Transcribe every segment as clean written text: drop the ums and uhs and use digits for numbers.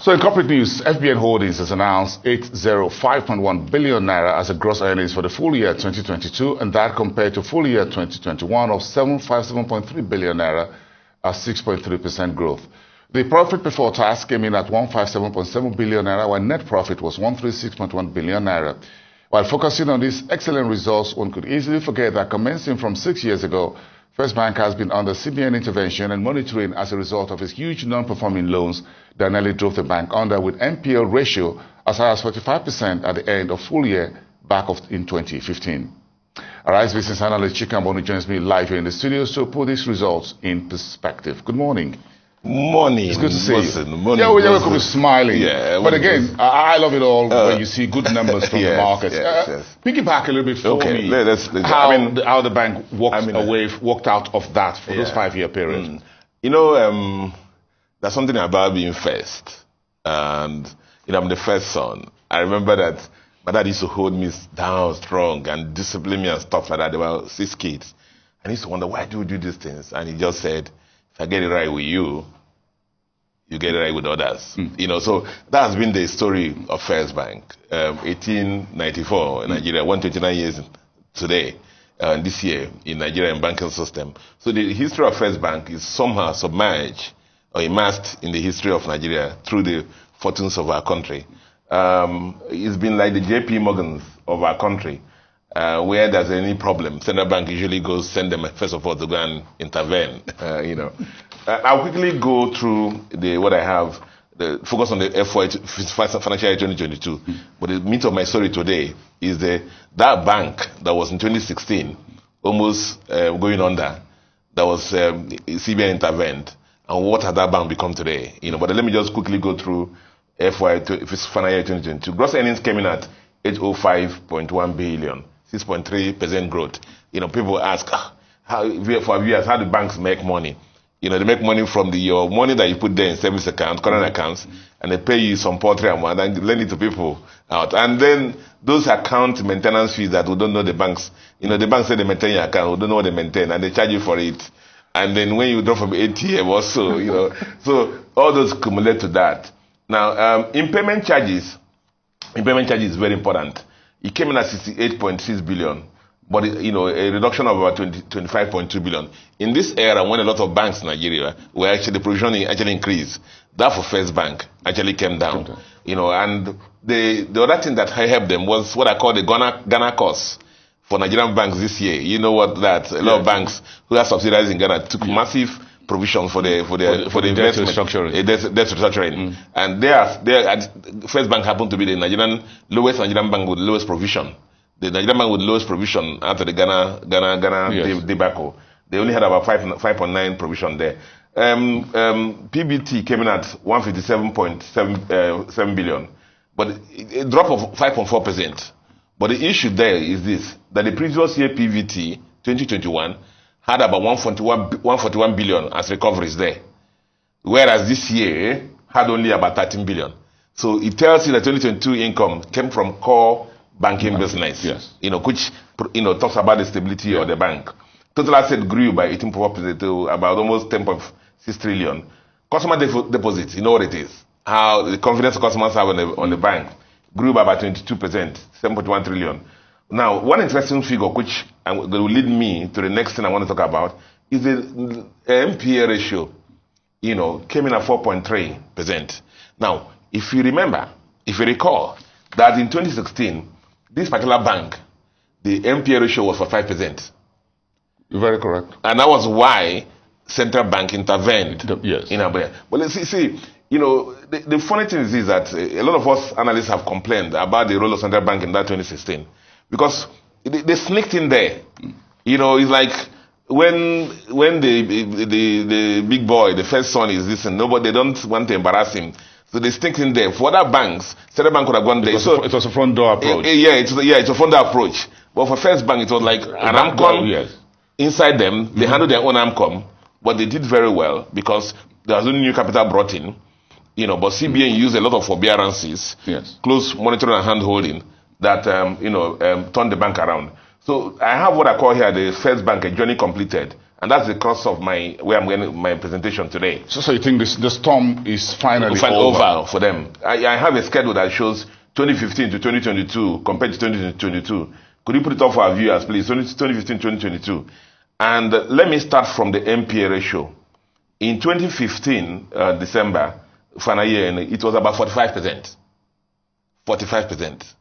So in corporate news, FBNHoldings has announced 805.1 billion naira as a gross earnings for the full year 2022, and that compared to full year 2021 of 757.3 billion naira, a 6.3% growth. The profit before tax came in at 157.7 billion naira, while net profit was 136.1 billion naira. While focusing on these excellent results, one could easily forget that commencing from 6 years ago, FirstBank has been under CBN intervention and monitoring as a result of its huge non-performing loans that nearly drove the bank under, with NPL ratio as high as 45% at the end of full year back in 2015. Arise business analyst Chika Mbonu joins me live here in the studio to put these results in perspective. Good morning. Morning. It's good to see you. Morning, yeah, we're going to be smiling. Yeah, but again, I love it all when you see good numbers from the markets. Yes. Piggyback a little bit for me. Let's how the bank walked out of that for those 5-year period. You know, there's something about being first. And, you know, I'm the first son. I remember that my dad used to hold me down strong and discipline me and stuff like that. There were 6 kids. And I used to wonder, why do we do these things? And he just said, if I get it right with you, you get it right with others. You know, so that has been the story of FirstBank. 1894 in Nigeria, 129 years today, this year in Nigerian banking system. So the history of FirstBank is somehow submerged or immersed in the history of Nigeria through the fortunes of our country. It's been like the JP Morgans of our country. Where there's any problem, central bank usually goes send them first of all to go and intervene. You know, I'll quickly go through what I have. Focus on the financial year 2022. But the meat of my story today is that bank that was in 2016 almost going under. That was CBN intervened, and what has that bank become today? You know, but let me just quickly go through financial year 2022. Gross earnings came in at 805.1 billion. 6.3% growth. You know, people ask, how do banks make money? You know, they make money from your money that you put there in savings account, current accounts, and they pay you some paltry amount and lend it to people out. And then those account maintenance fees that we don't know the banks, you know, the banks say they maintain your account, we don't know what they maintain, and they charge you for it. And then when you draw from ATM also, you know, so all those accumulate to that. Now, impairment charges is very important. It came in at 68.6 billion, but you know, a reduction of about 25.2 billion. In this era, when a lot of banks in Nigeria were the provisioning actually increased, that for FirstBank actually came down. Okay. You know, and the other thing that helped them was what I call the Ghana cost for Nigerian banks this year. You know what that a lot of banks who have subsidiaries in Ghana took massive provision for the investment, debt restructuring, and FirstBank happened to be the lowest Nigerian bank with lowest provision. The Nigerian bank with lowest provision after the Ghana debacle. They only had about 5.9 provision there. PBT came in at 157.7 billion, but a drop of 5.4%. But the issue there is this: that the previous year PBT 2021 had about 141 billion as recoveries there, whereas this year had only about 13 billion. So it tells you that 2022 income came from core banking business, you know, which talks about the stability of the bank. Total assets grew by 18.4% to about almost 10.6 trillion. Customer deposits, you know what it is? How the confidence customers have on the bank grew by about 22%, 7.1 trillion. Now, one interesting figure which will lead me to the next thing I want to talk about is the NPA ratio, you know, came in at 4.3%. Now, if you recall, that in 2016, this particular bank, the NPA ratio was for 5%. You're very correct. And that was why central bank intervened in Abuja. But let's see, you know, the funny thing is that a lot of us analysts have complained about the role of central bank in that 2016. Because they sneaked in there. You know, it's like when the big boy, the first son is this, and they don't want to embarrass him. So they sneaked in there. For other banks, central bank could have gone there. It was a front door approach. It's a front door approach. But for FirstBank, it was like an AMCOM inside them. They handled their own AMCOM, but they did very well because there was only new capital brought in. You know, but CBN used a lot of forbearances, close monitoring and hand-holding, that turned the bank around. So I have what I call here the FirstBank, a journey completed. And that's the crux of where I'm going my presentation today. So you think the storm is finally over for them? I have a schedule that shows 2015 to 2022 compared to 2022. Could you put it up for our viewers, please? 2015, 2022. And let me start from the NPA ratio. In 2015, December, final year, it was about 45%. 45%.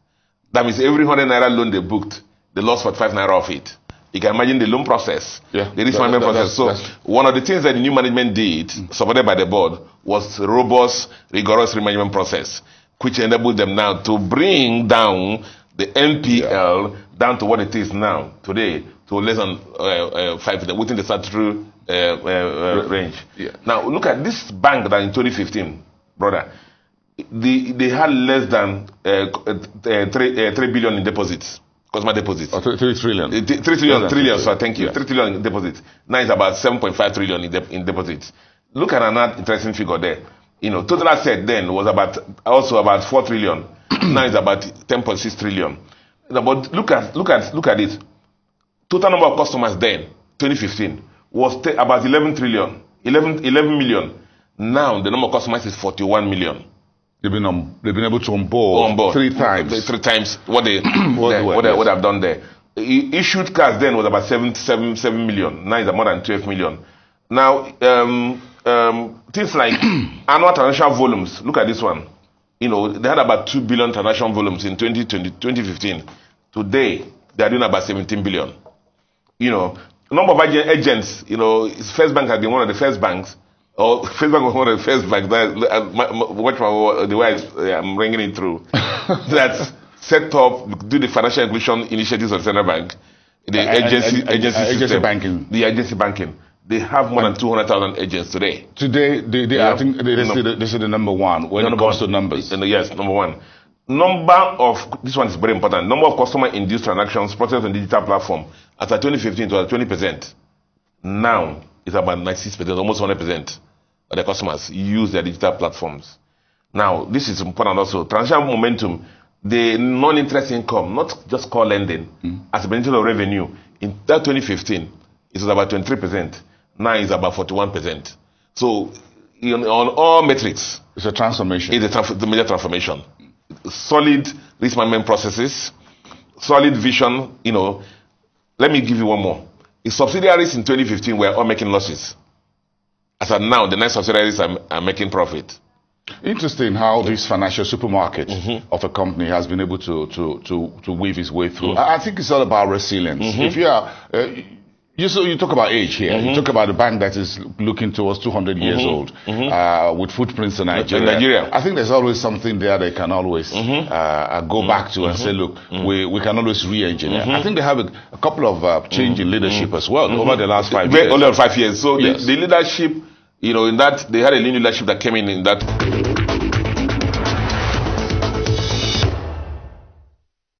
That means every 100 naira loan they booked, they lost 45 naira of it. You can imagine the loan process, the risk management process. So one of the things that the new management did, supported by the board, was robust, rigorous risk management process, which enabled them now to bring down the NPL down to what it is now, today, to less than 5%, within the statutory range. Now, look at this bank that in 2015, brother, they had less than 3 billion in deposits. Customer deposits. 3 trillion. 3 trillion, so thank you. 3 trillion in deposits. Now it's about 7.5 trillion in deposits. Look at another interesting figure there. Total asset then was about 4 trillion. Now it's about 10.6 trillion. But look at it. Total number of customers then, 2015, was about 11 million. Now the number of customers is 41 million. They've been able to onboard 3 times. 3 times what they would have done there. Issued cards then was about 7 million. Now it's more than 12 million. Now things like annual transaction volumes. Look at this one. They had about 2 billion transaction volumes in 2015. Today they are doing about 17 billion. Number of agents. FirstBank has been one of the first banks. FirstBank was one of the first banks. Watch the way I'm bringing it through. That's set up, do the financial inclusion initiatives of the central bank, the agency banking. The agency banking. They have more than 200,000 agents today. Today, I think they say the number one when it comes to numbers. Yes, number one. This one is very important. Number of customer-induced transactions processed on digital platform. As of 2015, it was 20%. Now, it's about 96%, almost 100% of the customers use their digital platforms. Now, this is important also. Transaction momentum, the non-interest income, not just core lending, as a percentage of revenue, in that 2015, it was about 23%. Now it's about 41%. So, on all metrics, it's a transformation. It's a major transformation. Solid risk management processes, solid vision. Let me give you one more. The subsidiaries in 2015 were all making losses. As of now, the 9 subsidiaries are making profit. Interesting how this financial supermarket of a company has been able to weave its way through. I think it's all about resilience. If you are, you talk about age here. You talk about a bank that is looking towards 200 years old with footprints in Nigeria. I think there's always something there they can always go back to and say, look, we can always re-engineer. I think they have a couple of change in leadership as well over the last 5 years. Only 5 years. So the leadership, in that they had a new leadership that came in that.